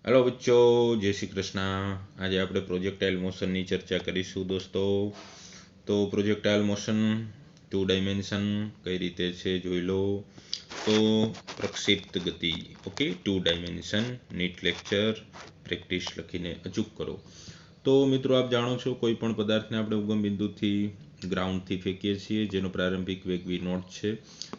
Hello बच्चों, जय श्री कृष्ण। आज આપણે પ્રોજેક્ટાઇલ મોશનની ચર્ચા કરીશું દોસ્તો। તો પ્રોજેક્ટાઇલ મોશન 2 ડાયમેન્શન કઈ રીતે છે જોઈ લો। તો પ્રક્ષિપ્ત ગતિ, okay, 2 dimension NEET lecture practice લખીને અચૂક કરો। તો મિત્રો આપ જાણો છો કોઈ પણ પદાર્થને આપણે ઉગમ બિંદુથી ગ્રાઉન્ડથી ફેંકીએ છીએ જેનો પ્રારંભિક વેગ v નોટ છે।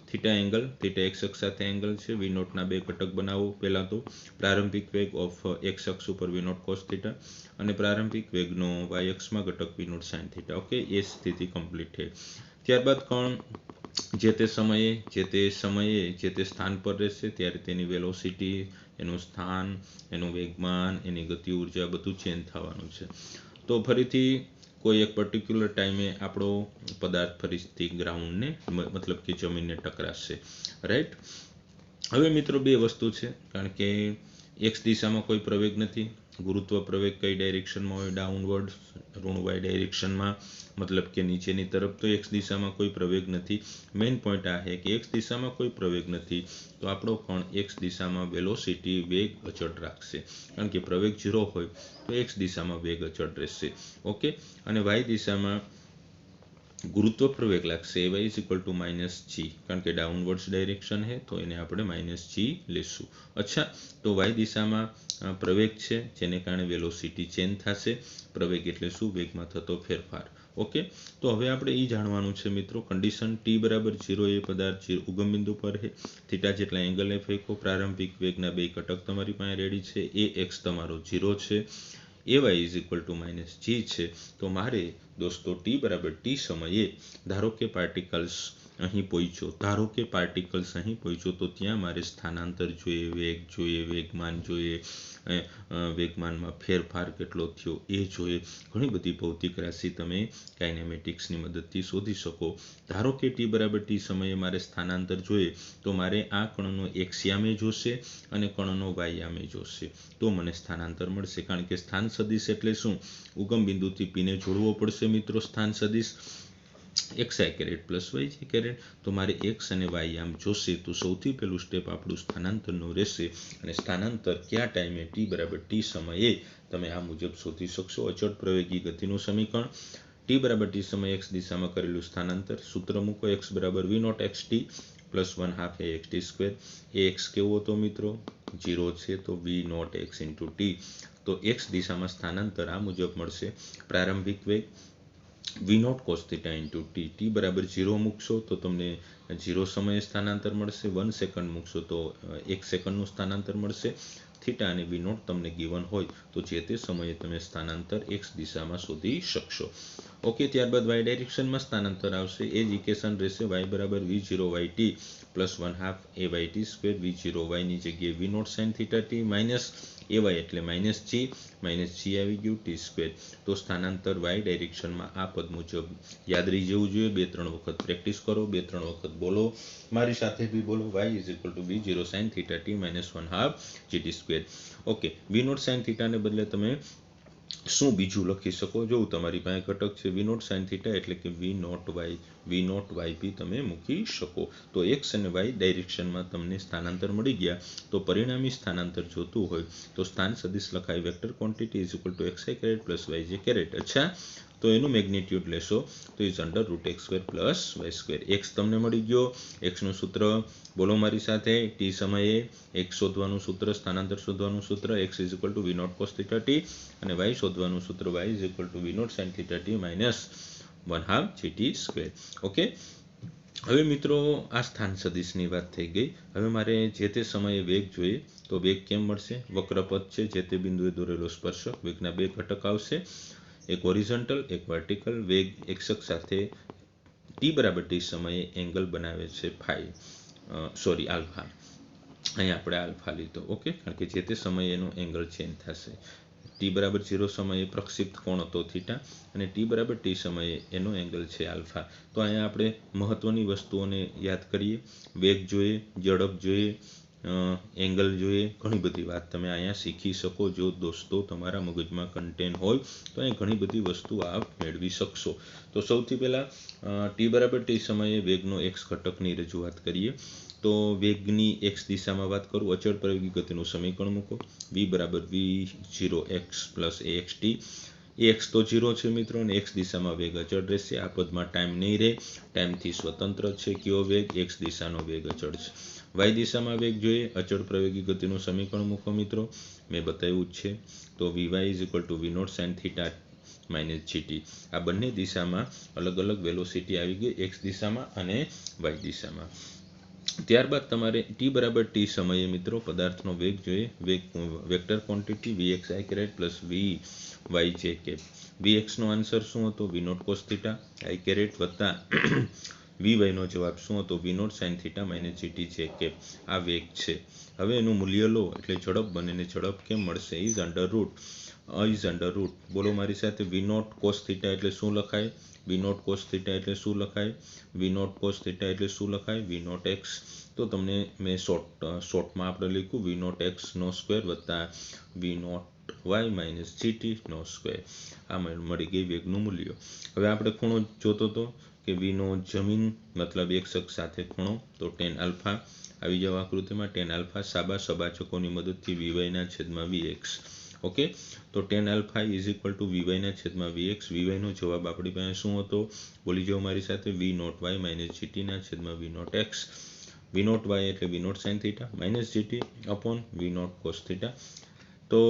થીટા એંગલ, થીટા એક્સ અક્ષ સાથે એંગલ છે। v નોટના બે ઘટક બનાવો। પહેલાં તો પ્રારંભિક વેગ ઓફ એક્સ અક્ષ ઉપર v નોટ કોસ થીટા અને પ્રારંભિક વેગનો વાય અક્ષમાં ઘટક v naught sine theta. Okay, એ સ્થિતિ કમ્પ્લીટ છે। ત્યારબાદ કણ જે તે સમયે જે તે સ્થાન પર રહેશે ત્યારે તેની વેલોસિટી, એનું સ્થાન, એનું વેગમાન, એની ગતિ ઉર્જા બધું ચેન્જ થવાનું છે। તો ફરીથી કોઈ એક પર્ટિક્યુલર ટાઈમે આપણો પદાર્થ ફરીથી ગ્રાઉન્ડને મતલબ કે જમીનને ટકરાશે, રાઈટ। હવે મિત્રો બે વસ્તુ છે, કારણ કે એક્સ દિશામાં કોઈ પ્રવેગ નથી। ગુરુત્વ પ્રવેગ કઈ ડાયરેક્શનમાં હોય? ડાઉનવર્ડ, ઋણ વાય ડાયરેક્શનમાં, મતલબ કે નીચેની તરફ। તો એક્સ દિશામાં કોઈ પ્રવેગ નથી। મેઇન પોઈન્ટ આ છે કે એક્સ દિશામાં કોઈ પ્રવેગ નથી તો આપણો કણ એક્સ દિશામાં વેલોસિટી, વેગ અચળ રાખશે, કારણ કે પ્રવેગ 0 હોય તો એક્સ દિશામાં વેગ અચળ રહેશે। ઓકે, અને વાય દિશામાં ગુરુત્વ પ્રવેગ લાગશે। A y is equal to minus g, કારણ કે ડાઉનવર્ડ્સ ડાયરેક્શન છે તો એને આપણે માઇનસ જી લેશું। અચ્છા, તો વાય દિશામાં પ્રવેગ છે જેને કારણે વેલોસિટી ચેન્જ થશે। પ્રવેગ એટલે શું? વેગમાં થતો ફેરફાર। ઓકે, તો હવે આપણે એ જાણવાનું છે મિત્રો, કન્ડિશન ટી બરાબર 0 એ પદાર્થ ઉગમ બિંદુ પર છે। થીટા જેટલા એંગલે ફેંકો। પ્રારંભિક વેગના બે ઘટક તમારી પાસે રેડી છે। એ એક્સ તમારો 0 છે, a y is equal to minus g છે। તો મારે દોસ્તો ટી બરાબર ટી સમયે ધારો કે પાર્ટિકલ્સ અહીં પહોંચ્યો તો ત્યાં મારે સ્થાનાંતર જોઈએ, વેગ જોઈએ, વેગમાન જોઈએ, વેગમાનમાં ફેરફાર કેટલો થયો એ જોઈએ। ઘણી બધી ભૌતિક રાશિ તમે કાઇનેમેટિક્સની મદદથી શોધી શકો। ધારો કે ટી બરાબર ટી સમયે મારે સ્થાનાંતર જોઈએ તો મારે આ કણનો એક્સ યામે જોશે અને કણનો વાય યામે જોશે તો મને સ્થાનાંતર મળશે, કારણ કે સ્થાન સદિશ એટલે શું? ઉગમ બિંદુથી પીને જોડવો પડશે મિત્રો સ્થાન સદિશ x I caret plus Y J caret. તો મારે એક્સ અને વાય યામ જોશે તો સૌથી પહેલું સ્ટેપ આપણું સ્થાનાંતરનું રહેશે, અને સ્થાનાંતર કયા ટાઈમે? ટી બરાબર ટી સમયે તમે આ મુજબ શોધી શકશો। અચળ પ્રવેગી ગતિનું સમીકરણ, ટી બરાબર ટી સમયે એક્સ દિશામાં કરેલું સ્થાનાંતર, સૂત્ર મૂકો, એક્સ બરાબર V naught X T plus 1/2 A X T square. A X કેવો હતો મિત્રો? 0 છે, તો V naught X into T. તો એક્સ દિશામાં સ્થાનાંતર આ મુજબ મળશે, પ્રારંભિક વેગ V naught cos theta into T. T બરાબર 0 મૂકશો તો તમને 0 સમયે સ્થાનાંતર મળશે। 1 સેકન્ડ મૂકશો તો 1 સેકન્ડનું સ્થાનાંતર મળશે। થીટા અને વી નોટ તમને ગિવન હોય તો જે તે સમયે તમે સ્થાનાંતર એક્સ દિશામાં શોધી શકશો। ઓકે, ત્યારબાદ વાય ડાયરેક્શનમાં સ્થાનાંતર આવશે। એ જ ઇક્વેશન રહેશે, વાય બરાબર v 0 y t plus 1/2 a y t square. V 0 વાયની જગ્યાએ v naught sine theta T minus a y એટલે માઇનસ જી આવી ગયું ટી સ્ક્વેર। તો સ્થાનાંતર વાય ડાયરેક્શનમાં આ પદ મુજબ યાદ રહી જવું જોઈએ। 2-3 વખત પ્રેક્ટિસ કરો, 2-3 વખત બોલો, મારી સાથે બી બોલો, y is equal to v 0 sine theta T minus 1/2 G T square. Okay, v naught sine થીટાને બદલે તમે શું બીજું લખી શકો? જો તમારી પાસે ઘટક છે વી નોટ સાઇન થીટા એટલે કે વી નોટ વાય બી તમે મૂકી શકો। તો એક્સ અને વાય ડાયરેક્શનમાં તમને સ્થાનાંતર મળી ગયા। તો પરિણામી સ્થાનાંતર જોતું હોય તો સ્થાન સદિશ લખાય, vector quantity is equal to X I caret plus Y J caret. અચ્છા, તો એનું મેગ્નિટ્યુડ લેશો તો is under root X square plus Y square. X તમને મળી ગયો, એક્સનું સૂત્ર બોલો મારી સાથે, ટી સમયે એક્સ શોધવાનું સૂત્ર, સ્થાનાંતર શોધવાનું સૂત્ર, X is equal to V naught cos theta T, અને વાય શોધવાનું સૂત્ર, Y is equal to V naught sine theta T minus 1/2 G T square. Okay, હવે મિત્રો આ સ્થાન સદિશની વાત થઈ ગઈ। હવે મારે જે તે સમયે વેગ જોઈએ તો વેગ કેમ મળશે? વક્રપથ છે, જે તે બિંદુએ દોરેલો સ્પર્શક, વેગના બે ઘટક આવશે, એક હોરિઝોન્ટલ એક વર્ટિકલ। વેગ એક્સ અક્ષ સાથે ટી બરાબર ટી સમયે એંગલ બનાવે છે આલ્ફા। અહીંયા આપણે આલ્ફા લીધો, ઓકે, કારણ કે જે તે સમયે એનો એંગલ ચેન્જ થશે। ટી બરાબર 0 સમયે પ્રક્ષિપ્ત કોણ હતો થીટા, અને ટી બરાબર ટી સમયે એનો એંગલ છે આલ્ફા। તો અહીંયા આપણે મહત્વની વસ્તુઓને યાદ કરીએ, વેગ જોઈએ, ઝડપ જોઈએ, એંગલ જોઈએ, ઘણી બધી વાત તમે અહીંયા શીખી શકો। જો દોસ્તો તમારા મગજમાં કન્ટેન્ટ હોય તો અહીં ઘણી બધી વસ્તુ આપ મેળવી શકશો। તો સૌથી પહેલાં ટી બરાબર ટી સમયે વેગનો એક્સ ઘટકની રજૂઆત કરીએ તો વેગની x દિશામાં વાત કરું, અચળ પ્રવેગી ગતિનું સમીકરણ મૂકો, v બરાબર v0x પ્લસ axt. ax તો 0 છે મિત્રો, અને x દિશામાં વેગ અચળ રહેશે. આ પદમાં ટાઈમ નહીં રહે, ટાઈમથી સ્વતંત્ર છે કયો વેગ, x દિશાનો વેગ અચળ છે. y દિશામાં વેગ જોઈએ, અચળ પ્રવેગી ગતિનું સમીકરણ મૂકો મિત્રો, મેં બતાવ્યું જ છે. તો vy v0 sin θ minus gt. આ બંને દિશામાં અલગ અલગ વેલોસિટી આવી ગઈ, x દિશામાં અને y દિશામાં. ત્યારબાદ તમારે t બરાબર t સમયે મિત્રો પદાર્થનો વેગ જોઈએ, vector quantity vxi plus vyj. vx નો આન્સર શું હતો, v0 cos θ i વત્તા vy નો જવાબ શું હતો, v0 sin θ minus gt j. આ વેગ છે. હવે એનું મૂલ્ય લો એટલે ઝડપ બને, ને ઝડપ કેમ મળશે, ઇઝ અંડર રૂટ. બોલો મારી સાથે, v0 cos θ એટલે શું લખાય, v0 cos θ એટલે શું લખાય, v0 cos θ એટલે શું લખાય, v0x. તો તમને મેં શોર્ટમાં આપણે લખ્યું v0x નો સ્ક્વેર વત્તા v0y માઇનસ gt નો સ્ક્વેર. આ મળી ગઈ વેગનું મૂલ્ય. હવે આપણે ખૂણો જોતો હતો કે vનો જમીન મતલબ એક અક્ષ સાથે ખૂણો, તો tan આલ્ફા આવી જાવ આકૃતિમાં. tan આલ્ફા સબાચકોની મદદથી vy ના છેદમાં vx. ઓકે, તો tan alpha is equal two vy ના છેદમાં vx. vy નો જવાબ આપણી પાસે શું હતો, બોલી જાઓ મારી સાથે, v0y માઇનસ gt ના છેદમાં v0x. v0y એટલે v0 sin θ minus gt upon v0 cos θ. તો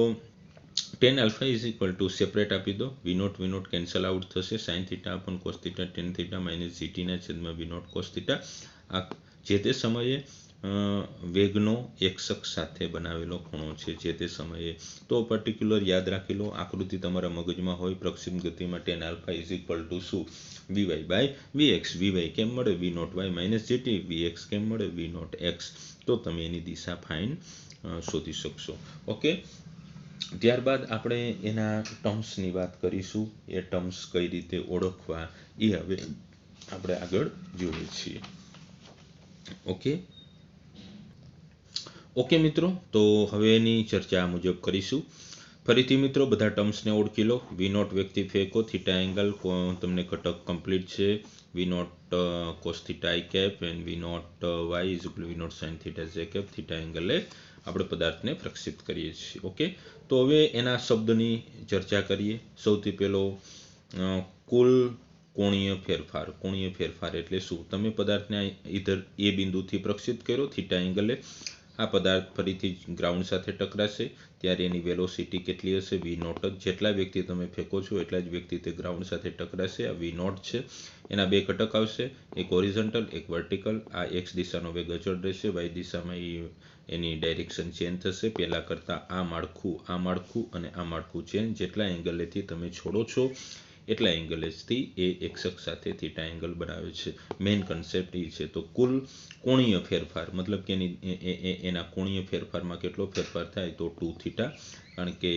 tan alpha is equal to, separate આપી દો, v0 કેન્સલ આઉટ થશે, sin θ upon cos θ tan θ minus gt ના છેદમાં v0 cos θ. આ જે તે સમયે વેગનો એક અક્ષ સાથે બનાવેલો ખૂણો છે, જે તે સમયે. તો પર્ટિક્યુલર યાદ રાખી લો, આકૃતિ તમારા મગજમાં હોય, પ્રક્ષિપ્ત ગતિમાં tan alpha is equal two શું, vy બાય vx. vy કેમ મળે, v0y માઇનસ gt. vx કેમ મળે, v0x. તો તમે એની દિશા ફાઇન શોધી શકશો. ઓકે, ત્યારબાદ આપણે એના ટર્મ્સની વાત કરીશું, એ ટર્મ્સ કઈ રીતે ઓળખવા એ હવે આપણે આગળ જોઈએ છીએ. ઓકે મિત્રો, તો હવે એની ચર્ચા આ મુજબ કરીશું. ફરીથી મિત્રો બધા ટર્મ્સને ઓળખી લો. v0 વેગથી ફેંકો, થીટા એંગલ તમને ઘટક કમ્પ્લીટ છે, v0 cos θ i cap and v0 y is equal to v0 sin θ j cap. Theta એંગલે આપણે પદાર્થને પ્રક્ષિપ્ત કરીએ છીએ. ઓકે, તો હવે એના શબ્દની ચર્ચા કરીએ. સૌથી પહેલો કુલ કોણીય ફેરફાર. કોણીય ફેરફાર એટલે શું, તમે પદાર્થને ઇધર એ બિંદુથી પ્રક્ષિપ્ત કર્યો થીટા એંગલે, આ પદાર્થ ફરીથી ગ્રાઉન્ડ સાથે ટકરાશે ત્યારે એની વેલોસિટી કેટલી હશે, v0 જ. જેટલા વેગથી તમે ફેંકો છો એટલા જ વેગથી તે ગ્રાઉન્ડ સાથે ટકરાશે. આ v0 છે. એના બે ઘટક આવશે, એક હોરિઝોન્ટલ એક વર્ટિકલ. આ x દિશાનો વેગ અચળ રહેશે, y દિશામાં એની ડાયરેક્શન ચેન્જ થશે. પહેલાં કરતાં આ માળખું અને આ માળખું ચેન્જ. જેટલા એંગલેથી તમે છોડો છો એટલા એંગલેથી એ એક અક્ષ સાથે થીટા એંગલ બનાવે છે. મેઇન કન્સેપ્ટ એ છે. તો કુલ કોણીય ફેરફાર મતલબ કે એના કોણીય ફેરફારમાં કેટલો ફેરફાર થાય, તો 2 થીટા. કારણ કે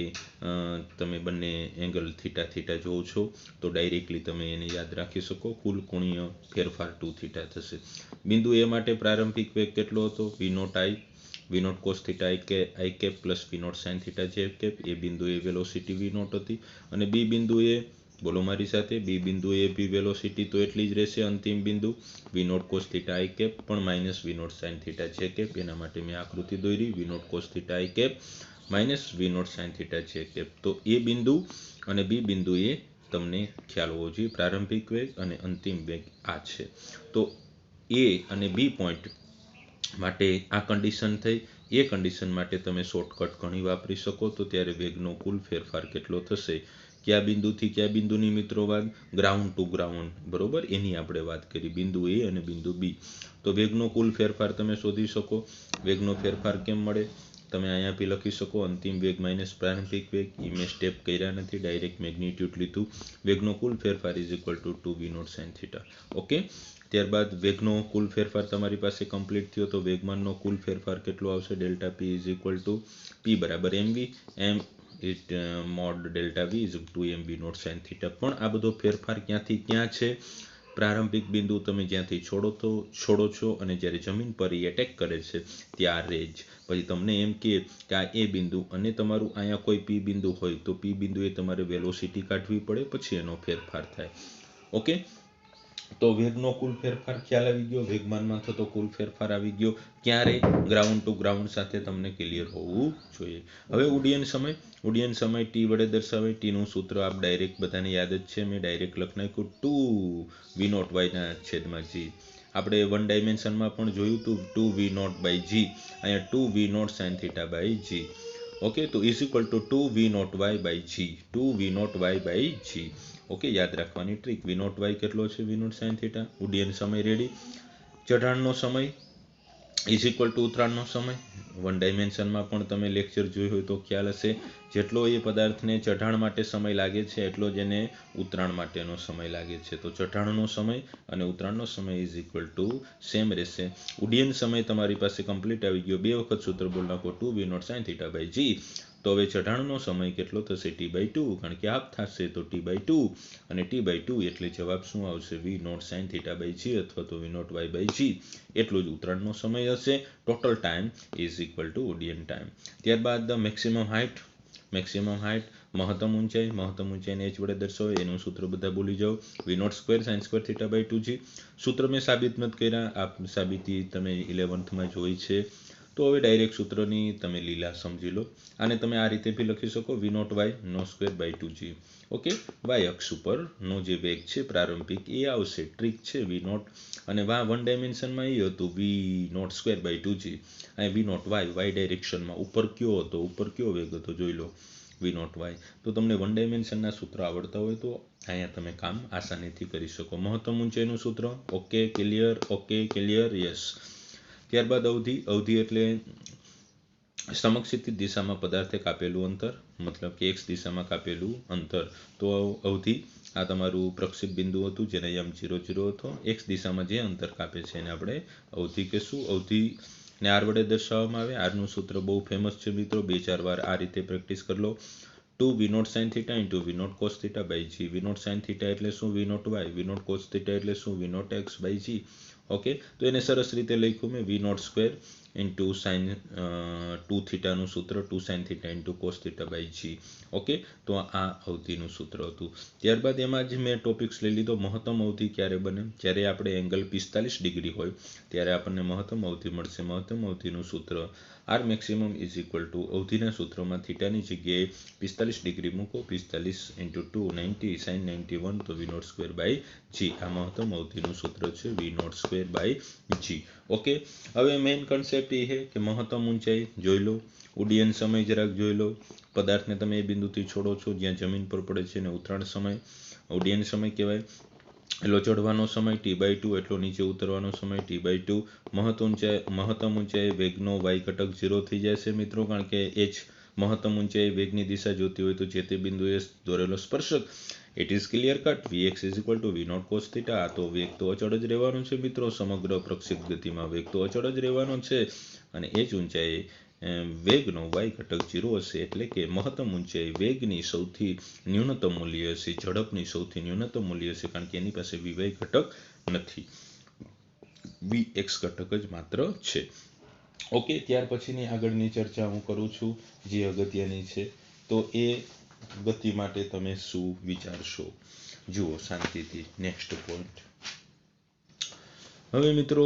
તમે બંને એંગલ થીટા જોવો છો તો ડાયરેક્ટલી તમે એને યાદ રાખી શકો. કુલ કોણીય ફેરફાર 2 થીટા થશે. બિંદુ એ માટે પ્રારંભિક વેગ કેટલો હતો, v0 cos θ i cap plus v0 sin θ j cap. એ બિંદુએ વેલોસિટી v0 હતી. અને બી બિંદુએ, બોલો મારી સાથે, બી બિંદુએ બી વેલોસિટી તો એટલી જ રહેશે, અંતિમ બિંદુ v0 cos θ i cap પણ minus v0 sin θ j cap. એના માટે મેં આકૃતિ દોરી, v0 cos θ i cap minus v0 sin θ j cap. તો એ બિંદુ અને બી બિંદુએ તમને ખ્યાલ હોવો જોઈએ, પ્રારંભિક વેગ અને અંતિમ વેગ આ છે. તો એ અને બી પોઈન્ટ માટે આ કન્ડિશન થઈ. એ કન્ડિશન માટે તમે શોર્ટકટ ઘણી વાપરી શકો. તો ત્યારે વેગનો કુલ ફેરફાર કેટલો થશે, કયા બિંદુથી કયા બિંદુની મિત્રો વાત, ગ્રાઉન્ડ ટુ ગ્રાઉન્ડ, બરોબર, એની આપણે વાત કરી, બિંદુ એ અને બિંદુ બી. તો વેગનો કુલ ફેરફાર તમે શોધી શકો. વેગનો ફેરફાર કેમ મળે, તમે અહીંયા બી લખી શકો, અંતિમ વેગ માઇનસ પ્રારંભિક વેગ. એ મેં સ્ટેપ કર્યા નથી, ડાયરેક્ટ મેગ્નિટ્યુડ લીધું. વેગનો કુલ ફેરફાર is equal to 2 v0 sin θ. Okay, ત્યારબાદ વેગનો કુલ ફેરફાર તમારી પાસે કમ્પ્લીટ થયો. તો વેગમાનનો કુલ ફેરફાર કેટલો આવશે, delta p is equal to p બરાબર mv, m it mod delta v is to m v0 sin θ. પણ આ બધો ફેરફાર ક્યાંથી ક્યાં છે, પ્રારંભિક બિંદુ તમે જ્યાંથી છોડો છો અને જ્યારે જમીન પર એ એટેક કરે છે ત્યારે જ. પછી તમને એમ કે આ એ બિંદુ અને તમારું અહીંયા કોઈ પી બિંદુ હોય તો પી બિંદુએ તમારે વેલોસિટી કાઢવી પડે, પછી એનો ફેરફાર થાય. ઓકે, તો વેગનો કુલ ફેરફાર ખ્યાલ આવી ગયો, વેગમાનમાં થતો કુલ ફેરફાર આવી ગયો. ક્યારે? ગ્રાઉન્ડ ટુ ગ્રાઉન્ડ સાથે તમને ક્લિયર હોવું જોઈએ. હવે ઉડ્ડયન સમય ટી વડે દર્શાવે. ટીનું સૂત્ર આપ ડાયરેક્ટ બધાને યાદ જ છે, મેં ડાયરેક્ટ લખ નાખ્યું 2v0y છેદમાં g. આપણે વન ડાયમેન્શનમાં પણ જોયું હતું 2v0/g, અહીંયા 2v0 sin θ/g. ઓકે, તો is equal two 2v0y/g, 2v0y/g. Okay, યાદ રાખવાની ટ્રીક. v0y કેટલો છે? v0 sin θ. ઉડ્ડયન સમય રેડી. ચઢાણનો સમય ઇઝ ઇક્વલ ટુ ઉતરાણનો સમય. વન ડાયમેન્શનમાં પણ તમે લેક્ચર જોયું હોય તો ખ્યાલ હશે, જેટલો એ પદાર્થને ચઢાણ માટે સમય લાગે છે એટલો જ એને ઉતરાણ માટેનો સમય લાગે છે. તો ચઢાણનો સમય અને ઉતરાણનો સમય ઇઝ ઇક્વલ ટુ સેમ રહેશે. ઉડ્ડયન સમય તમારી પાસે કમ્પ્લીટ આવી ગયો. 2 વખત સૂત્ર બોલ નાખો 2v0 sin θ/g. તો હવે ચઢાણનો સમય કેટલો થશે? t/2, કારણ કે હાફ થશે તો t/2, અને t/2 એટલે જવાબ શું આવશે? v0 sin θ/g અથવા તો v0y/g. એટલો જ ઉતરાણનો સમય હશે. Total time is equal two ઉડ્ડયન ટાઈમ. ત્યારબાદ મેક્સિમમ હાઇટ. મહત્તમ ઊંચાઈને h વડે દર્શાવે. એનું સૂત્ર બધા ભૂલી જાઓ, v0² sin² θ/2g. સૂત્ર મેં સાબિત નથી કર્યા, આ સાબિતી તમે 11th જોઈ છે. તો હવે ડાયરેક્ટ સૂત્રની તમે લીલા સમજી લો. આને તમે આ રીતે બી લખી શકો, v0y no²/2g. ઓકે, y અક્ષ ઉપરનો જે વેગ છે પ્રારંભિક એ આવશે. ટ્રીક છે v0, અને વન ડાયમેન્શનમાં એ હતું v0²/2g. અહીં v0y ડાયરેક્શનમાં ઉપર કયો હતો? ઉપર કયો વેગ હતો જોઈ લો, v0y. તો તમને વન ડાયમેન્શનના સૂત્ર આવડતા હોય તો અહીંયા તમે કામ આસાનીથી કરી શકો. મહત્તમ ઊંચાઈનું સૂત્ર. Okay clear, yes. ત્યારબાદ અવધિ એટલે સમક્ષિતિજ દિશામાં પદાર્થે કાપેલું અંતર, મતલબ કે x દિશામાં કાપેલું અંતર. તો અવધિ આ તમારું પ્રક્ષેપ બિંદુ હતું જેને m0 હતો. x દિશામાં જે અંતર કાપે છે એને આપણે અવધિ કહેશું. અવધિને r વડે દર્શાવવામાં આવે. r નું સૂત્ર બહુ ફેમસ છે મિત્રો, 2-4 વાર આ રીતે પ્રેક્ટિસ કરી લો. 2v0 sin θ into v0 cos θ/g. v0 sin θ એટલે શું? v0y. v0 cos θ એટલે શું? v0x/g. ઓકે, તો એને સરસ રીતે લખ્યું મેં, v0² into sin 2θ નું સૂત્ર 2 sin θ into cos θ/g. Okay, તો આ અવધિનું સૂત્ર હતું. ત્યારબાદ એમાં જ મેં ટોપિક્સ લઈ લીધો. મહત્તમ અવધિ ક્યારે બને? જ્યારે આપણે એંગલ 45 ડિગ્રી હોય ત્યારે આપણને મહત્તમ અવધિ મળશે. મહત્તમ અવધિનું સૂત્ર r maximum is equal to, અવધિના સૂત્રમાં થીટાની જગ્યાએ 45 ડિગ્રી મૂકો, 45 into 2 90 sin 91, તો v0²/g. આ મહત્તમ અવધિનું સૂત્ર છે, v0²/g. ઓકે, હવે મેઇન કન્સેપ્ટ એ છે કે મહત્તમ ઊંચાઈ જોઈ લો, ઉડ્ડયન સમય જરાક જોઈ લો. પદાર્થને તમે એ બિંદુથી છોડો છો જ્યાં જમીન પર પડે છે એને ઉતરાણ સમય, ઉડ્ડયન સમય કહેવાય. એટલો ચઢવાનો સમય t/2, એટલો નીચે ઉતરવાનો સમય t/2. મહત્તમ ઊંચાઈ વેગનો y ઘટક 0 થઈ જશે મિત્રો, કારણ કે h મહત્તમ ઊંચાઈ વેગની દિશા જોતી હોય તો જે તે બિંદુએ દોરેલો સ્પર્શક. It is clear cut. vx is equal to v0 cos θ. આ તો વેગ તો અચળ જ રહેવાનો છે મિત્રો, સમગ્ર પ્રક્ષેપ ગતિમાં વેગ તો અચળ જ રહેવાનો છે, અને એ જ ઊંચાઈ વેગનો y ઘટક 0 હશે. એટલે કે મહત્તમ ઊંચાઈ વેગની સૌથી ન્યૂનતમ મૂલ્ય હશે, ઝડપની સૌથી ન્યૂનતમ મૂલ્ય હશે, કારણ કે એની પાસે vy ઘટક નથી, vx ઘટક જ માત્ર છે. ઓકે, ત્યાર પછીની આગળની ચર્ચા હું કરું છું જે અગત્યની છે. તો એ ગતિ માટે તમે શું વિચારશો? જુઓ શાંતિથી. Next point. હવે મિત્રો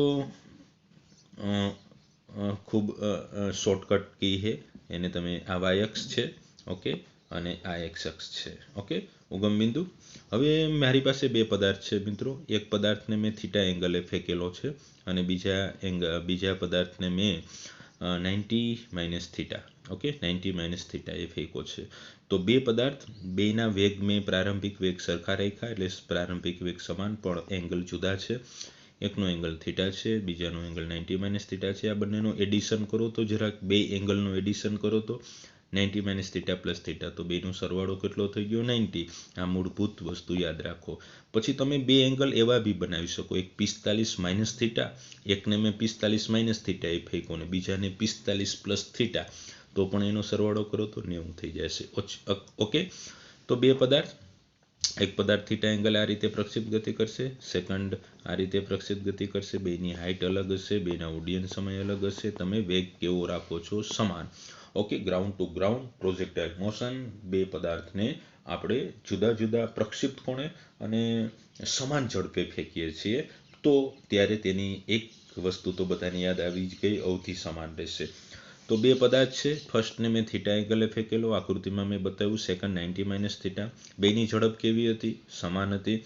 ખૂબ શોર્ટકટ કી છે, એને તમે આ y અક્ષ છે. ઓકે, અને આ x અક્ષ છે. ઓકે, ઉગમ બિંદુ. હવે મારી પાસે બે પદાર્થ છે મિત્રો. એક પદાર્થને મેં થીટા એંગલે ફેંકેલો છે અને બીજા પદાર્થને મેં 90 - θ. ઓકે, 90 - θ એ ફેંકો છે. તો બે પદાર્થ, બેના વેગ મેં પ્રારંભિક વેગ સરખા રાખ્યા, એટલે પ્રારંભિક વેગ સમાન પણ એંગલ જુદા છે. એકનો એંગલ થીટા છે, બીજાનો એંગલ 90 - θ છે. આ બંનેનો એડિશન કરો તો જરાક, બે એંગલનું એડિશન કરો તો 90 - θ પ્લસ θ, તો બેનો સરવાળો કેટલો થઈ ગયો? 90. આ મૂળભૂત વસ્તુ યાદ રાખો. પછી તમે બે એંગલ એવા બી બનાવી શકો, એક 45 - θ, એકને મેં 45 - θ એ ફેંકો ને બીજાને 45 પ્લસ θ, તો પણ એનો સરવાળો કરો તો 90 થઈ જશે. ઓકે, તો બે પદાર્થ, એક પદાર્થ થીટા એંગલ આ રીતે પ્રક્ષેપ ગતિ કરશે, સેકન્ડ આ રીતે પ્રક્ષેપ ગતિ કરશે. બેની હાઇટ અલગ હશે, બેના ઉડ્ડયન સમય અલગ હશે. તમે વેગ કેવો રાખો છો? સમાન. Okay, ground to ground projectile motion, બે પદાર્થને આપણે જુદા જુદા પ્રક્ષિપ્ત કોણે અને સમાન ઝડપે ફેંકીએ છીએ તો ત્યારે તેની એક વસ્તુ તો બધાને યાદ આવી જ ગઈ, અવધિ સમાન રહેશે. તો બે પદાર્થ છે, ફર્સ્ટને મેં થીટા એંગલે ફેંકેલો, આકૃતિમાં મેં બતાવ્યું. Second 90 - theta. બેની ઝડપ કેવી હતી? સમાન હતી.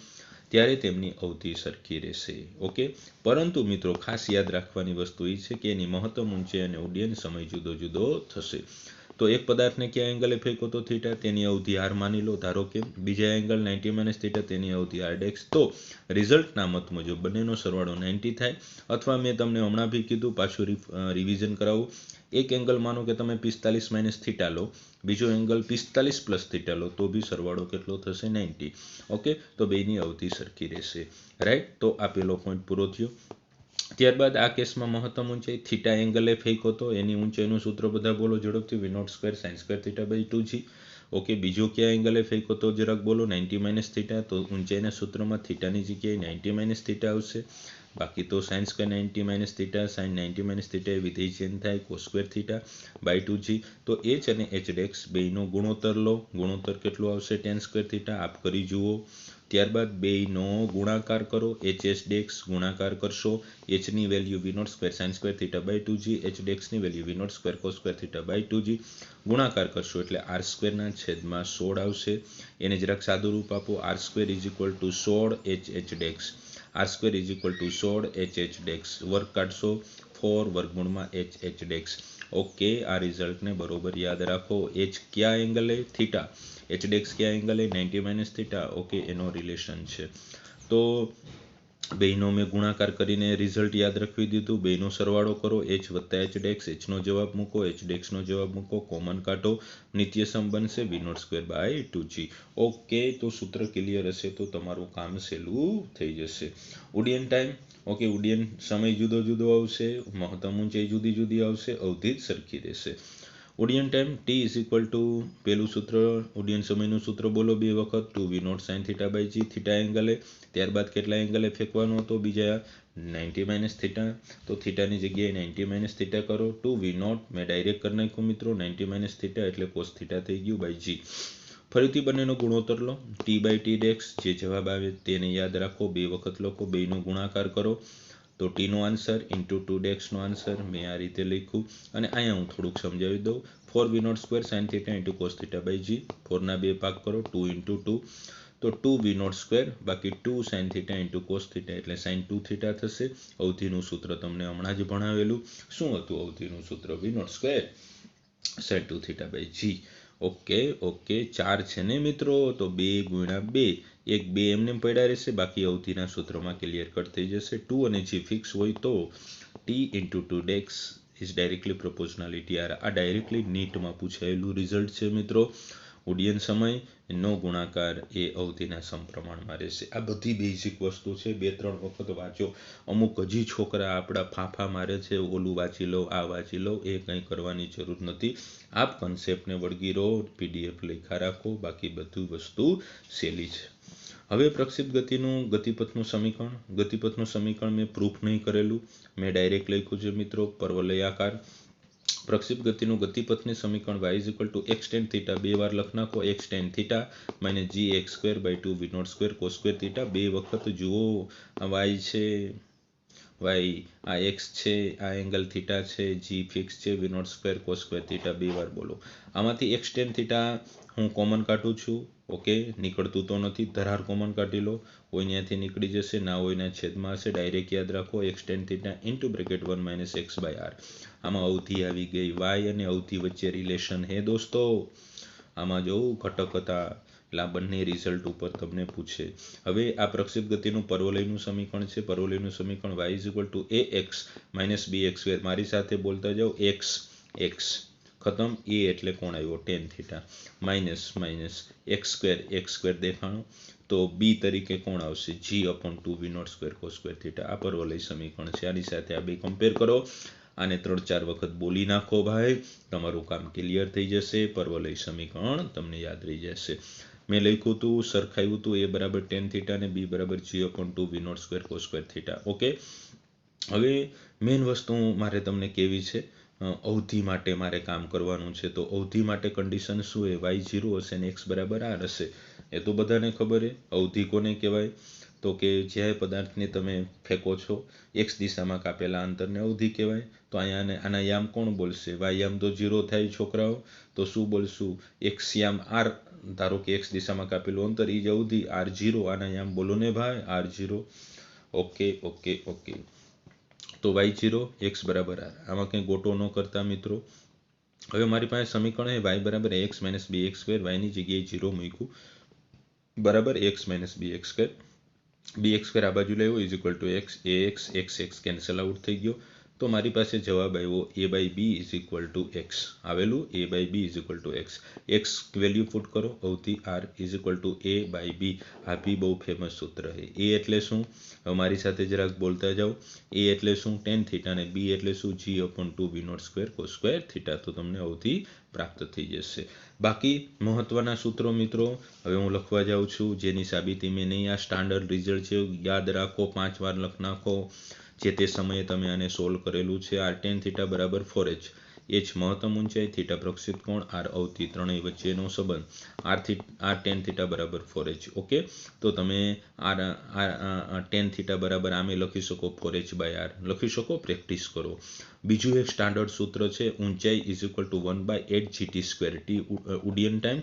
ત્યારે તેમની અવધિ સરખી રહેશે. ઓકે, પરંતુ મિત્રો ખાસ યાદ રાખવાની વસ્તુ એ છે કે એની મહત્તમ ઊંચાઈ અને ઉડ્ડયન સમય જુદો જુદો થશે. તો એક પદાર્થને કયા એંગલે ફેંકો તો થીટા, તેની અવધિ આર માની લો ધારો કે. બીજા એંગલ 90 - થીટા, તેની અવધિ આર ડેક્સ. તો રિઝલ્ટના મત મુજબ બંનેનો સરવાળો 90 થાય. અથવા મેં તમને હમણાં બી કીધું, પાછું રિવિઝન કરાવું. એક એંગલ માનો કે તમે 45 - થીટા લો, બીજો એંગલ 45 + થીટા લો, તો બી સરવાળો કેટલો થશે? 90. ઓકે, તો બેની અવધિ સરખી રહેશે. રાઈટ. તો આ પેલો પોઈન્ટ પૂરો થયો. ત્યારબાદ આ કેસમાં મહત્તમ ઊંચાઈ થીટા એંગલે ફેંકો તો એની ઊંચાઈનું સૂત્ર બધા બોલો ઝડપથી. v0² sin² θ/2g. ઓકે, બીજો કયા એંગલે ફેંકો તો જરાક બોલો? 90 - થીટા. તો ઊંચાઈના સૂત્રમાં થીટાની જગ્યાએ 90 - થીટા આવશે. બાકી તો sin² 90 - થીટા, sin 90 - થીટા એ વિધેય ચેન્જ થાય, cos² θ/2g. તો h અને h ડેક્સ બેયનો ગુણોત્તર લો. ગુણોત્તર કેટલો આવશે? tan² θ. આપ કરી જુઓ. ત્યારબાદ બેયનો ગુણાકાર કરો. hs ડેક્સ ગુણાકાર કરશો. h ની value v0² sin² θ/2g, h ડેક્સની value v0² cos² θ/2g. ગુણાકાર કરશો એટલે r²/16 આવશે. એને જરાક સાદું રૂપ આપો. r² = 16 hh ડેક્સ. r² = 16 hh ડેક્સ. વર્ગ કાઢશો 4 √ hh ડેક્સ. ઓકે, આ રિઝલ્ટને બરોબર યાદ રાખો. h કયા એંગલે? થીટા. h ડેક્સ કયા એંગલે? 90 - થીટા. ઓકે, એનો રિલેશન છે. તો બેયનો મેં ગુણાકાર કરીને રિઝલ્ટ યાદ રાખવી દીધું. બેયનો સરવાળો કરો. h + h ડેક્સ. h નો જવાબ મૂકો, h ડેક્સનો જવાબ મૂકો, કોમન કાઢો. નિત્યસમ બનશે v0²/2g. ઓકે, તો સૂત્ર ક્લિયર હશે તો તમારું કામ સહેલું થઈ જશે. ઉડ્ડયન ટાઈમ. ઓકે, ઉડ્ડયન સમય જુદો જુદો આવશે, મહત્તમ ઊંચાઈ જુદી જુદી આવશે, અવધિ સરખી રહેશે. ઉડ્ડયન ટાઈમ t = પેલું સૂત્ર, ઉડ્ડયન સમયનું સૂત્ર બોલો બે વખત. 2v0 sin θ/g theta એંગલે. ત્યારબાદ કેટલા એંગલે ફેંકવાનો હતો? બીજા 90 - થીટા. તો થીટાની જગ્યાએ 90 - થીટા કરો. 2v0 મેં ડાયરેક્ટ કરી નાખ્યું મિત્રો, 90 - થીટા એટલે cos θ થઈ ગયું /g. ફરીથી બંનેનો ગુણોત્તર લો. t/t ડેક્સ. જે જવાબ આવે તેને યાદ રાખો, બે વખત લખો, બેયનો ગુણાકાર કરો. તો t નો આન્સર × 2 ડેક્સનો આન્સર મેં આ રીતે લખ્યું. અને અહીંયા હું થોડુંક સમજાવી દઉં. 4v0² sin θ × cos θ/g. 4 ના 2 ભાગ કરો, 2 × 2. તો 2v0² બાકી 2 sin θ × cos θ એટલે sin 2θ થશે. અવધિનું સૂત્ર તમને હમણાં જ ભણાવેલું. શું હતું અવધિનું સૂત્ર? v0² sin 2θ/g. ઓકે, 4 છે ને મિત્રો, તો 2 × 2, એક 2 એમને પડ્યા રહેશે, બાકી અવધિના સૂત્રમાં ક્લિયર કટ થઈ જશે. 2 અને g ફિક્સ હોય તો t × 2 ડેક્સ ઇઝ ડાયરેક્ટલી પ્રોપોર્શનાલિટી. આ ડાયરેક્ટલી નીટમાં પૂછાયેલું રિઝલ્ટ છે મિત્રો. ઉડ્ડયન સમયનો ગુણાકાર એ અવધિના સમપ્રમાણમાં રહેશે. આ બધી બેઝિક વસ્તુ છે. 2-3 વખત વાંચો. અમુક હજી છોકરા આપણા ફાંફા મારે છે, ઓલું વાંચી લો, આ વાંચી લો. એ કંઈ કરવાની જરૂર નથી. આપ કન્સેપ્ટને વળગી રહો, પીડીએફ લખા રાખો, બાકી બધું વસ્તુ સહેલી છે. હવે પ્રક્ષિપ્ત ગતિનું ગતિપથનું સમીકરણ. ગતિપથનું સમીકરણ મેં પ્રૂફ નહીં કરેલું, મેં ડાયરેક્ટ લખ્યું છે મિત્રો. પર્વલયાકાર પ્રક્ષિપ્ત ગતિનું ગતિપથનું સમીકરણ y = x tan θ. બે વાર લખ નાખો. x tan θ - gx²/2 v0² cos² θ. બે વખત જુઓ. આ y છે, y આ x છે, આ એંગલ થીટા છે, g ફિક્સ છે, v0² cos² θ. બે વાર બોલો. આમાંથી x tan θ હું કોમન કાઢું છું. ઓકે, નીકળતું તો નથી. ધરાર કોમન કાઢી લો. હોય ત્યાંથી નીકળી જશે, ના હોય ના છેદમાં હશે. ડાયરેક્ટ યાદ રાખો. x tan θ × 1 - x/r. આમાં અવધિ આવી ગઈ. y અને અવધિ વચ્ચે રિલેશન હે દોસ્તો. આમાં જો ઘટક હતા એટલે આ બંને રિઝલ્ટ ઉપર તમને પૂછે. હવે આ પ્રક્ષિપ્ત ગતિનું પર્વલયનું સમીકરણ છે. પર્વલયનું સમીકરણ y = ax - bx². મારી સાથે બોલતા જાઓ. x ખતમ. a એટલે કોણ આવ્યો? tan θ. માઇનસ x² દેખાણો. તો b તરીકે કોણ આવશે? g/2 v0² cos² θ. આ પર્વલય સમીકરણ છે. આની સાથે આ બે કમ્પેર કરો. આને 3-4 વખત બોલી નાખો ભાઈ, તમારું કામ ક્લિયર થઈ જશે. પર્વલય સમીકરણ તમને યાદ રહી જશે. મેં લખ્યું હતું, સરખાવ્યું હતું. a = tan θ અને b = g/2 v0² cos² θ. Okay, હવે મેઇન વસ્તુ મારે તમને કેવી છે, અવધિ માટે મારે કામ કરવાનું છે, તો અવધિ માટે કન્ડિશન શું છે? વાય 0 હશે ને એક્સ બરાબર આર હશે. એ તો બધાને ખબર છે. અવધિ કોને કહેવાય? તો કે જે પદાર્થને તમે ફેંકો છો એક્સ દિશામાં કાપેલા અંતરને અવધિ કહેવાય. તો અહીંયા આના યામ કોણ બોલશે? વાય યામ તો 0 થાય છોકરાઓ. તો શું બોલશું? એક્સ યામ આર, ધારો કે એક્સ દિશામાં કાપેલું અંતર એ જ અવધિ r0. આના યામ બોલો ને ભાઈ, r0. Okay okay okay. તો y0 x બરાબર r. આમાં કંઈ ગોટો ન કરતા મિત્રો. હવે મારી પાસે સમીકરણ છે y બરાબર ax માઇનસ bx સ્ક્વેર. વાયની જગ્યાએ 0 મૂક્યું બરાબર ax minus bx square. bx square આ બાજુ લેવો is equal to x. ax x x cancel out થઈ ગયો. તો મારી પાસે જવાબ આવ્યો a by b is equal to x. આવેલું a by b is equal to x. X value put કરો, અવધિ r is equal to a by b. આ બી બહુ ફેમસ સૂત્ર છે. a એટલે શું? હવે મારી સાથે જરાક બોલતા જાઓ. a એટલે શું? Tan theta. અને બી એટલે શું? g upon 2 b naught square cos square theta. તો તમને અવધિ પ્રાપ્ત થઈ જશે. બાકી મહત્વના સૂત્રો મિત્રો હવે હું લખવા જાઉં છું, જેની સાબિતી મેં નહીં, આ સ્ટાન્ડર્ડ રિઝલ્ટ છે, યાદ રાખો, 5 વાર લખ નાખો. જે તે સમયે તમે આને સોલ્વ કરેલું છે. આર ટેન થીટા બરાબર 4h. h મહત્તમ ઊંચાઈ, થીટા પ્રક્ષિપ્ત કોણ, આર અવધિ, ત્રણેય વચ્ચેનો સંબંધ. આર ટેન થીટા બરાબર 4h. ઓકે. તો તમે આર ટેન થીટા બરાબર આમે લખી શકો 4h બાય આર લખી શકો. પ્રેક્ટિસ કરો. બીજું એક સ્ટાન્ડર્ડ સૂત્ર છે, ઊંચાઈ is equal two 1/8 GT square. T ઉડ્ડયન ટાઈમ,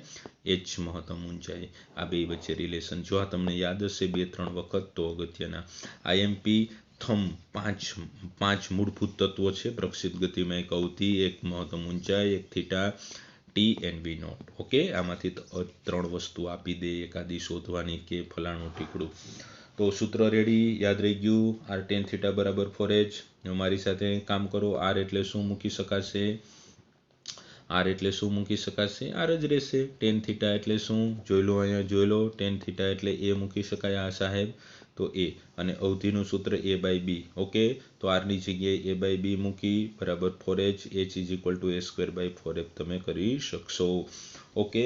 h મહત્તમ ઊંચાઈ. આ બે વચ્ચે રિલેશન. જો આ તમને યાદ હશે 2-3 વખત તો અગત્યના. આઈએમપી પાંચ મૂળભૂત તત્વો છે પ્રક્ષિપ્ત ગતિમાં. એક અવધિ, એક મહત્તમ ઊંચાઈ, એક theta, T and V naught. Okay. આમાંથી 3 વસ્તુ આપી દે, એકાદી શોધવાની કે ફલાણું ટીકડું. તો સૂત્ર રેડી, યાદ રહી ગયું. આર ટેન થીટા બરાબર 4h. મારી સાથે કામ કરો. આર એટલે શું મૂકી શકાશે? આર એટલે શું મૂકી શકાશે? આર જ રહેશે. ટેન થીટા એટલે શું? જોઈ લો, અહીંયા જોઈ લો. ટેન થીટા એટલે એ મૂકી શકાય. આ સાહેબ તો એ. અને અવધિનું સૂત્ર a બાય બી. ઓકે. તો આરની જગ્યાએ a બાય બી મૂકી બરાબર 4h. h is equal to a square by 4h તમે કરી શકશો. ઓકે.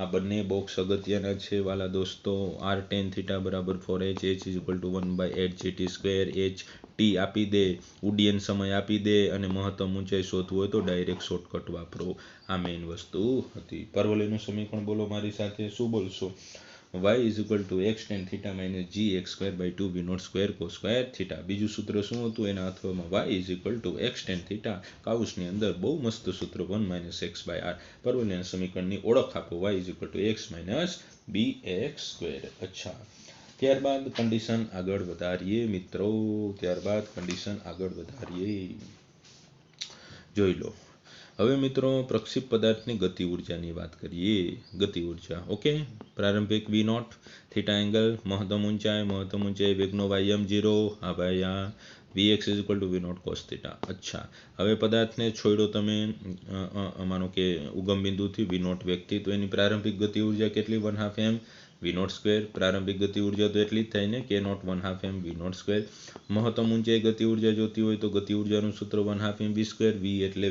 આ બંને બોક્સ અગત્યના છે વાલા દોસ્તો. આર ટેન થીટા બરાબર 4h. h is equal two 1/8 GT square. h T આપી દે, ઉડ્ડયન સમય આપી દે, અને મહત્તમ ઊંચાઈ શોધવું હોય તો ડાયરેક્ટ શોર્ટકટ વાપરો. આ મેઇન વસ્તુ હતી. પરવલયનું સમીકરણ બોલો મારી સાથે. શું બોલશો? y is equal to x tan theta minus g x square by 2 b naught square cos square theta. બીજું સૂત્ર શું હતું એના અથવામાં? y is equal to x tan theta, કાઉસની અંદર બહુ મસ્ત સૂત્ર 1 માઇનસ એક્સ બાય આર. પરવલયના સમીકરણની ઓળખ આપો. y is equal to x minus b x square. અચ્છા. ત્યારબાદ કન્ડિશન આગળ વધારીએ મિત્રો. ત્યારબાદ કન્ડિશન આગળ વધારીએ. જોઈ લો. હવે મિત્રો પ્રક્ષિપ્ત પદાર્થની ગતિ ઉર્જાની વાત કરીએ. ગતિ ઉર્જા. ઓકે. પ્રારંભિક વી નોટ, થીટા એંગલ, મહત્તમ ઊંચાઈ વેગનો વાયમ 0. આ ભાઈ આ vx is equal to V naught cos theta. અચ્છા. હવે પદાર્થને છોડ્યો તમે, માનો કે ઉગમ બિંદુથી વી નોટ વેગથી, તો એની પ્રારંભિક ગતિ ઉર્જા કેટલી? 1/2 m વી નોટ સ્ક્વેર. પ્રારંભિક ગતિ ઉર્જા તો એટલી જ થાય ને, કે naught 1/2 m v naught square. મહત્તમ ઊંચાઈ ગતિ ઉર્જા જોતી હોય તો ગતિ ઉર્જાનું સૂત્ર 1/2 m v સ્ક્વેર. વી એટલે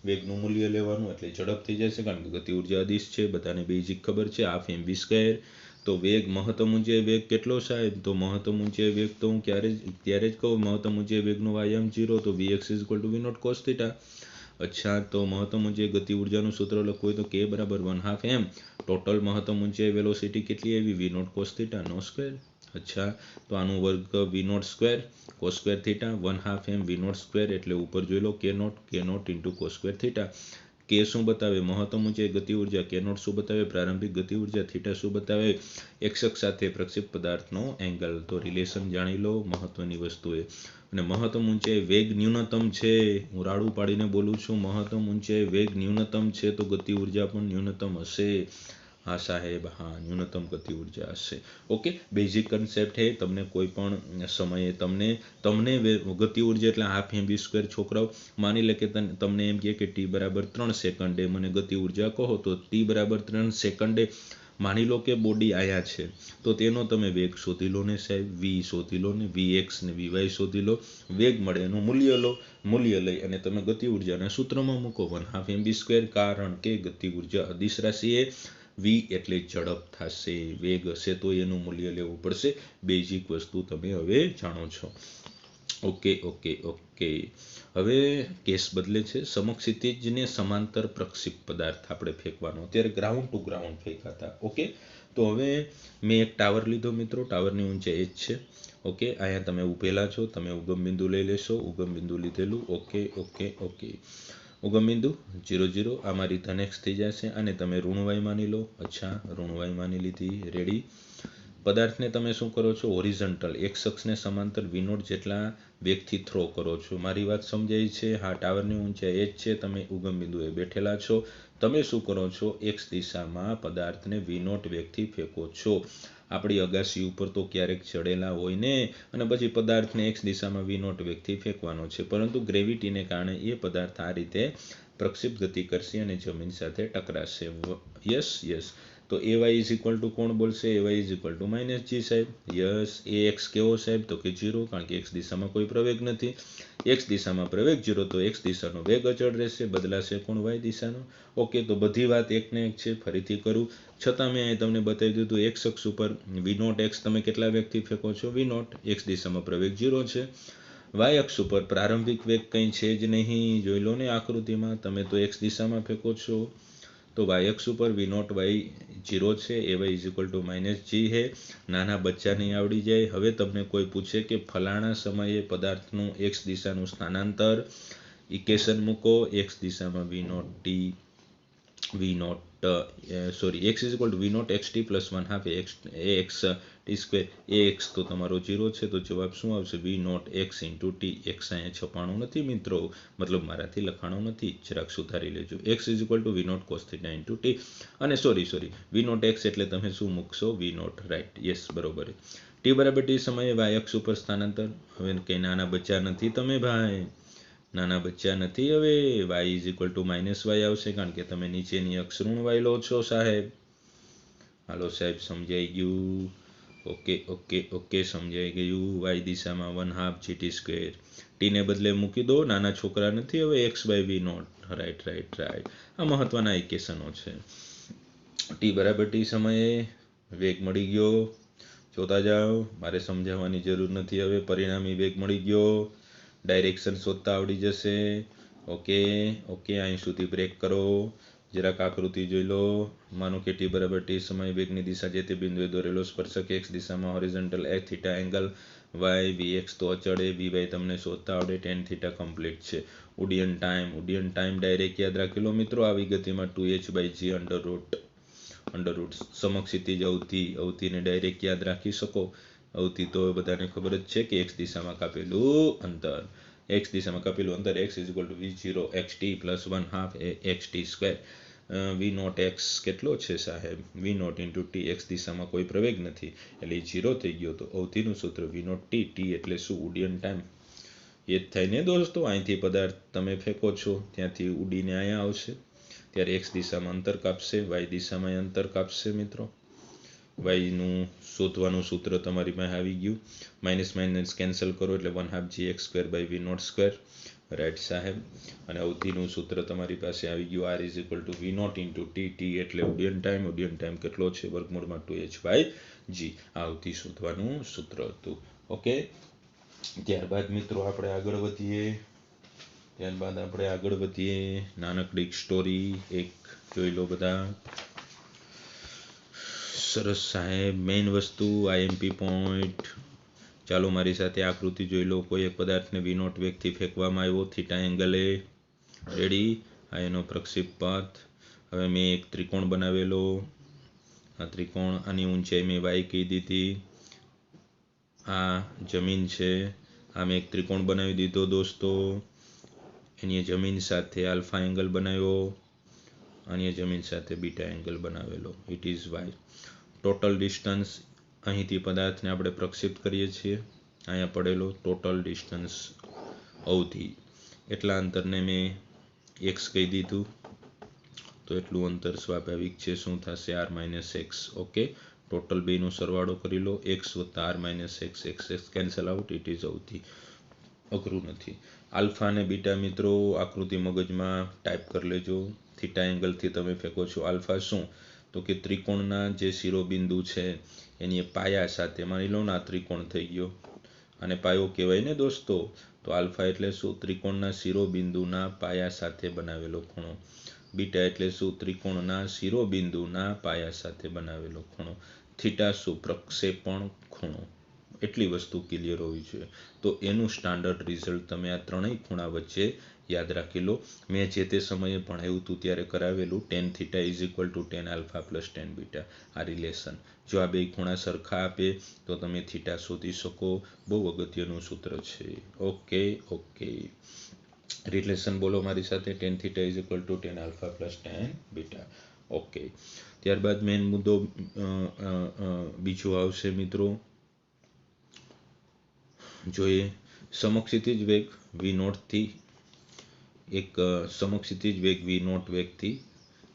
વેગનું મૂલ્ય લેવાનું એટલે ઝડપ થઈ જશે, કારણ કે ગતિ ઉર્જા અદિશ છે, બધાને બેઝિક ખબર છે. હાફ એમ વી સ્ક્વેર. તો વેગ, મહત્તમ ઊંચાઈ વેગ કેટલો સાહેબ? તો મહત્તમ ઊંચાઈ વેગ તો હું ત્યારે જ કહું, મહત્તમ ઊંચાઈ વેગનો વાયમ 0, તો vx is equal to V naught cos theta. અચ્છા. તો મહત્તમ ઊંચાઈ ગતિ ઉર્જાનું સૂત્ર લખવું હોય તો k બરાબર 1/2 m. ટોટલ મહત્તમ ઊંચાઈ વેલોસિટી કેટલી આવી? વી નોટ કોસ થીટા નો સ્ક્વેર. અચ્છા. તો આનું વર્ગ v naught square cos square theta. 1/2 m v naught square એટલે ઉપર જોઈ લો કે naught into cos square theta. કે શું બતાવે? મહત્તમ ઊંચાઈ ગતિ ઉર્જા. કે નોટ શું બતાવે? પ્રારંભિક ગતિ ઉર્જા. થીટા શું બતાવે? એક્સ અક્ષ સાથે પ્રક્ષિપ્ત પદાર્થનો એંગલ. તો રિલેશન જાણી લો, મહત્વની વસ્તુ એ. અને મહત્તમ ઊંચાઈ વેગ ન્યૂનતમ છે. હું રાડું પાડીને બોલું છું, મહત્તમ ઊંચાઈ વેગ ન્યૂનતમ છે તો ગતિ ઉર્જા પણ ન્યૂનતમ હશે. હા સાહેબ, હા, ન્યૂનતમ ગતિ ઉર્જા હશે. ઓકે. બેઝિક કન્સેપ્ટ છે. તમને કોઈ પણ સમયે તમને ગતિ ઉર્જા એટલે હાફ એમ વી સ્ક્વેર. છોકરાઓ માની લે કે તમને એમ કહે કે ટી બરાબર 3 સેકન્ડે મને ગતિ ઉર્જા કહો, તો ટી બરાબર 3 સેકન્ડે માની લો કે બોડી આયા છે, તો તેનો તમે વેગ શોધી લો ને સાહેબ. વી શોધી લો ને, vx ને vy શોધી લો. વેગ મળે એનું મૂલ્ય લો. મૂલ્ય લઈ અને તમે ગતિ ઉર્જાના સૂત્રમાં મૂકો 1/2 m v સ્ક્વેર. કારણ કે ગતિ ઉર્જા અદિશ રાશિ એ. વી એટલે ઝડપ થશે. વેગ હશે તો એનું મૂલ્ય લેવું પડશે. બેઝિક વસ્તુ તમે હવે જાણો છો. Okay okay okay. હવે કેસ બદલે છે. સમક્ષિતિજને સમાંતર પ્રક્ષિપ્ત પદાર્થ આપણે ફેંકવાનો. અત્યારે ગ્રાઉન્ડ ટુ ગ્રાઉન્ડ ફેંક્યા હતા. ઓકે, તો હવે મેં એક ટાવર લીધો મિત્રો. ટાવરની ઊંચાઈ h છે. ઓકે, અહીંયા તમે ઊભેલા છો, તમે ઉગમ બિંદુ લઈ લેશો. ઉગમ બિંદુ લીધેલું. Okay okay okay. ઉગમ બિંદુ 0 0. આ મારી ધન x થઈ જશે. અને તમે ઋણ y માની લો. અચ્છા, ઋણ y માની લીધી. રેડી. પદાર્થને તમે શું કરો છો? હોરિઝોન્ટલ x અક્ષને સમાંતર v0 જેટલા વેગથી થ્રો કરો છો. મારી વાત સમજાય છે? હા, ટાવરની ઊંચાઈ h છે. તમે ઉગમ બિંદુએ બેઠેલા છો. તમે શું કરો છો? x દિશામાં પદાર્થને v0 વેગથી ફેંકો છો. આપણી અગાસી ઉપર તો ક્યારેક ચડેલા હોય ને, અને પછી પદાર્થને x દિશામાં v0 વેગથી ફેંકવાનો છે, પરંતુ ગ્રેવિટીને કારણે એ પદાર્થ આ રીતે પ્રક્ષિપ્ત ગતિ કરશે અને જમીન સાથે ટકરાશે. Yes yes. તો ay ઇઝ ઇક્વલ ટુ કોણ બોલશે? ay is equal to minus g સાહેબ. યસ. ax કેવો સાહેબ? તો કે 0, કારણ કે x દિશામાં કોઈ પ્રવેગ નથી. x દિશામાં પ્રવેગ 0, તો x દિશાનો વેગ અચળ રહેશે. બદલાશે કોણ? y દિશાનો. ઓકે, તો બધી વાત એકને એક છે. ફરીથી કરું છતાં મેં અહીં તમને બતાવી દીધું. x અક્ષ ઉપર v0 x તમે કેટલા વેગથી ફેંકો છો? v0. x દિશામાં પ્રવેગ 0 છે. y અક્ષ ઉપર પ્રારંભિક વેગ કંઈ છે જ નહીં. જોઈ લો ને આકૃતિમાં. તમે તો x દિશામાં ફેંકો છો. તો y અક્ષ ઉપર v0 y 0 છે. ay is equal to minus g હે. નાના બચ્ચાને આવડી જાય. હવે તમને કોઈ પૂછે કે ફલાણા સમયે પદાર્થનું x દિશાનું સ્થાનાંતર, ઇક્વેશન મૂકો. x દિશામાં v0 t v0 x is equal to v0 xt plus 1/2 ax t square. ax તો તમારો 0 છે, તો જવાબ શું આવશે? v0 x into t. x અહીંયા છપાણું નથી મિત્રો, મતલબ મારાથી લખાણું નથી, જરાક સુધારી લેજો. x is equal to v0 cos θ into t. અને સોરી v0 x એટલે તમે શું મૂકશો? v0. રાઈટ. યસ, બરોબર. t બરાબર t સમયે y અક્ષ ઉપર સ્થાનાંતર. હવે કંઈ નાના બચ્ચા નથી તમે ભાઈ, નાના બચ્ચા નથી. હવે y is equal to minus y આવશે, કારણ કે તમે નીચેની અક્ષ ઋણ y લો છો સાહેબ. હાલો સાહેબ, સમજાઈ ગયું? ઓકે ઓકે ઓકે, સમજાઈ ગયું. y દિશામાં 1/2 gt સ્ક્વેર. t ને બદલે મૂકી દો. નાના છોકરા નથી હવે. x by v0. Right right right. આ મહત્વના ઇક્વેશનો છે. t બરાબર t સમયે વેગ મળી ગયો. જોતા જાઓ, મારે સમજાવવાની જરૂર નથી હવે. પરિણામી વેગ મળી ગયો. ડાયરેક્શન શોધતા આવડી જશે. ઓકે ઓકે, અહીં સુધી બ્રેક કરો. જરાક આકૃતિ જોઈ લો. માનો કે t બરાબર t સમયે વેગની દિશા જે તે બિંદુએ દોરેલો સ્પર્શક x દિશામાં horizontal theta angle y vx તો અચળ એ vy તમને શોધતા આવડે. tan થીટા કમ્પ્લીટ છે. ઉડ્ડયન ટાઈમ ડાયરેક્ટ યાદ રાખેલો મિત્રો. આવી ગતિમાં 2h/g અંડર રૂટ સમક્ષિતિજ અવધિને ડાયરેક્ટ યાદ રાખી શકો. અવધિ તો બધાને ખબર જ છે કે x દિશામાં કાપેલું અંતર. x દિશામાં કાપેલું અંતર x is equal to v0 xt plus 1/2 xt square. v0 x કેટલો છે સાહેબ? v0 into t. x દિશામાં કોઈ પ્રવેગ નથી એટલે 0 થઈ ગયો. તો અવધિનું સૂત્ર v0 t એટલે શું? ઉડ્ડયન ટાઈમ. એ જ થાય ને દોસ્તો. અહીંથી પદાર્થ તમે ફેંકો છો, ત્યાંથી ઉડીને અહીંયા આવશે, ત્યારે x દિશામાં અંતર કાપશે, y દિશામાં અંતર કાપશે મિત્રો. y નું શોધવાનું સૂત્ર તમારી પાસે આવી ગયું. માઇનસ માઇનસ કેન્સલ કરો એટલે 1/2 gx square by v0 square. Right સાહેબ. અને અવધિનું સૂત્ર તમારી પાસે આવી ગયું. r is equal to v0 into t એટલે ઉડ્ડયન ટાઈમ કેટલો છે? વર્ગમૂળમાં 2h/g. આ અવધિ શોધવાનું સૂત્ર હતું. ઓકે, ત્યારબાદ મિત્રો આપણે આગળ વધીએ. નાનકડી સ્ટોરી એક જોઈ લો બધા. સરસ સાહેબ. મેઇન વસ્તુ આઈએમપી પોઈન્ટ. ચાલો મારી સાથે આકૃતિ જોઈ લો. કોઈ એક પદાર્થને v0 વેગથી ફેંકવામાં આવ્યો થીટા એંગલે. રેડી. આ એનો પ્રક્ષેપ પથ. હવે મેં એક ત્રિકોણ બનાવેલો. આ ત્રિકોણ, આની ઊંચાઈ મેં y કહી દીધી. આ જમીન છે. આ મેં એક ત્રિકોણ બનાવી દીધો દોસ્તો. એની જમીન સાથે આલ્ફા એંગલ બનાવ્યો. અન્ય જમીન સાથે બીટા એંગલ બનાવેલો. It is y. Total distance અહીંથી પદાર્થને આપણે પ્રક્ષેપિત કરીએ છીએ. અહીંયા પડેલો ટોટલ ડિસ્ટન્સ અવધિ, એટલા અંતરને મેં x કહી દીધું. તો એટલું અંતર સ્વાભાવિક છે શું થશે? r minus x. Okay, total બેનો સરવાળો કરી લો. x વત્તા r minus x. X cancel out. It is અવધિ. અઘરું નથી. આલ્ફા અને બીટા મિત્રો આકૃતિ મગજમાં ટાઈપ કરી લેજો. થીટા એંગલથી તમે ફેંકો છો. આલ્ફા શું? તો કે ત્રિકોણના જે શિરોબિંદુ છે એની પાયા સાથે, માની લો ને આ ત્રિકોણ થઈ ગયો, અને પાયો કહેવાય ને દોસ્તો. તો આલ્ફા એટલે શું? ત્રિકોણના શિરોબિંદુના પાયા સાથે બનાવેલો ખૂણો. બીટા એટલે શું? ત્રિકોણના શિરોબિંદુના પાયા સાથે બનાવેલો ખૂણો. થીટા શું? પ્રક્ષેપણ ખૂણો. એટલી વસ્તુ ક્લિયર હોવી જોઈએ. તો એનું સ્ટાન્ડર્ડ રિઝલ્ટ તમે આ ત્રણેય ખૂણા વચ્ચે યાદ રાખી લો. મેં જે તે સમયે ભણાવ્યું હતું ત્યારે કરાવેલું tan theta is equal two tan alpha plus tan beta, આ રિલેશન. જો આ બે ખૂણા સરખા આપે તો તમે થીટા શોધી શકો. બહુ અગત્યનું સૂત્ર છે. ઓકે ઓકે, રિલેશન બોલો મારી સાથે. tan theta is equal two tan alpha plus tan beta. Okay, ત્યારબાદ મેઇન મુદ્દો બીજો આવશે મિત્રો. જોઈએ સમક્ષિતિજ વેગ v0 થી એક સમક્ષિતિજ વેગ v0 વેગથી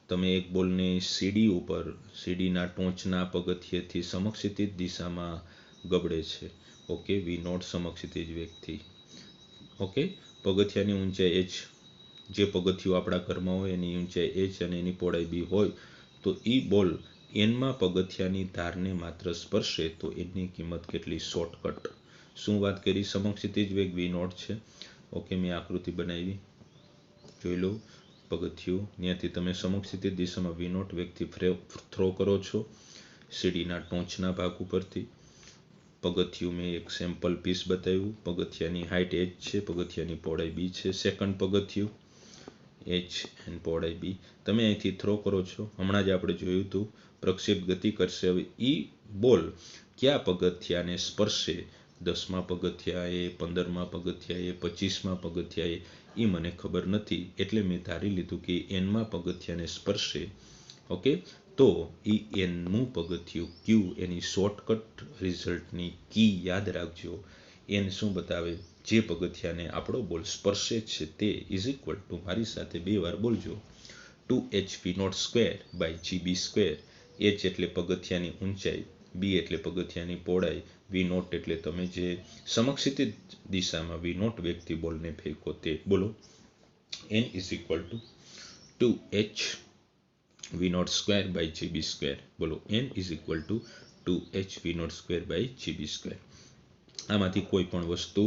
તમે એક બોલને સીડીના ટોચના પગથિયેથી સમક્ષિતિજ દિશામાં ગબડે છે. Okay, v0 સમક્ષિતિજ વેગથી. ઓકે, પગથિયાની ઊંચાઈ h, જે પગથિયું આપણા ઘરમાં હોય એની ઊંચાઈ h અને એની પહોળાઈ b હોય, તો એ બોલ એનમાં પગથિયાની ધારને માત્ર સ્પર્શે તો એની કિંમત કેટલી? શોર્ટકટ. શું વાત કરી? સમક્ષિતિજ વેગ v0 છે. ઓકે, મેં આકૃતિ બનાવી, જોઈ લો. પગથિયું ત્યાંથી તમે સમક્ષિતિજ દિશામાં v0 વેગથી થ્રો કરો છો સીડીના ટોચના ભાગ ઉપરથી. પગથિયું મેં એક સેમ્પલ પીસ બતાવ્યું. પગથિયાની હાઇટ h છે, પગથિયાની પહોળાઈ b છે. સેકન્ડ પગથિયું h અને પહોળાઈ b. તમે અહીંથી થ્રો કરો છો. હમણાં જ આપણે જોયું હતું પ્રક્ષેપ ગતિ કરશે. હવે એ બોલ કયા પગથિયાને સ્પર્શે? 10મા પગથિયાએ, 15મા પગથિયાએ, 25મા પગથિયાએ, એ મને ખબર નથી. એટલે મેં ધારી લીધું કે nમા પગથિયાને સ્પર્શે. ઓકે, તો એ nમું પગથિયું q, એની શોર્ટકટ રિઝલ્ટની કી યાદ રાખજો. n શું બતાવે? જે પગથિયાને આપણો બોલ સ્પર્શે છે તે ઇઝ ઇક્વલ ટુ, મારી સાથે 2 વાર બોલજો, 2hv0²/gb². h એટલે પગથિયાની ઊંચાઈ, b એટલે પગથિયાની પહોળાઈ, v0 એટલે તમે જે સમક્ષિતિજ દિશામાં v0 વેગથી બોલને ફેંકો તે. બોલો, n is equal two 2hv0²/gb². બોલો, n is equal two 2hv0²/gb². આમાંથી કોઈ પણ વસ્તુ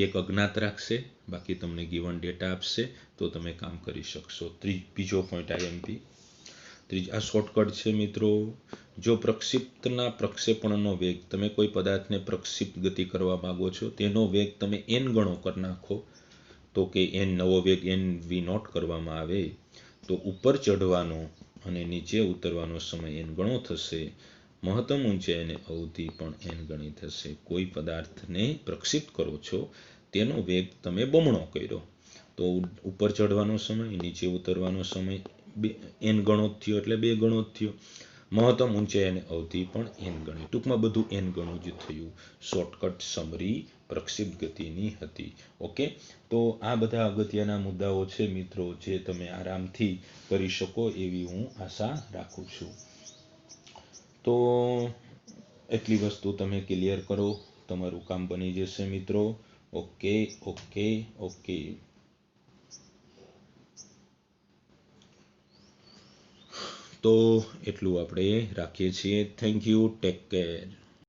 એક અજ્ઞાત રાખશે, બાકી તમને ગિવન ડેટા આપશે તો તમે કામ કરી શકશો. બીજો પોઈન્ટ આઈએમપી. આ શોર્ટકટ છે મિત્રો. જો પ્રક્ષિપ્તના પ્રક્ષેપણનો વેગ, તમે કોઈ પદાર્થને પ્રક્ષિપ્ત ગતિ કરવા માંગો છો, તેનો વેગ તમે n ગણો કરી નાખો, તો કે n નવો વેગ n v0 કરવામાં આવે તો ઉપર ચઢવાનો અને નીચે ઉતરવાનો સમય n ગણો થશે. મહત્તમ ઊંચાઈ અને અવધિ પણ n ગણી થશે. કોઈ પદાર્થને પ્રક્ષિપ્ત કરો છો, તેનો વેગ તમે બમણો કર્યો તો ઉપર ચઢવાનો સમય, નીચે ઉતરવાનો સમય n ગણો થયો, એટલે 2 ગણો થયો. મહત્તમ ઊંચાઈ અને અવધિ પણ n ગણી. ટૂંકમાં બધું n ગણું જ થયું. શોર્ટકટ સમરી પ્રક્ષિપ્ત ગતિની હતી. ઓકે, તો આ બધા અગત્યના મુદ્દાઓ છે મિત્રો, જે તમે આરામથી કરી શકો એવી હું આશા રાખું છું. તો એટલી વસ્તુ તમે ક્લિયર કરો, તમારું કામ બની જશે મિત્રો. Okay okay okay. તો એટલું આપણે રાખીએ છીએ. Thank you, take care.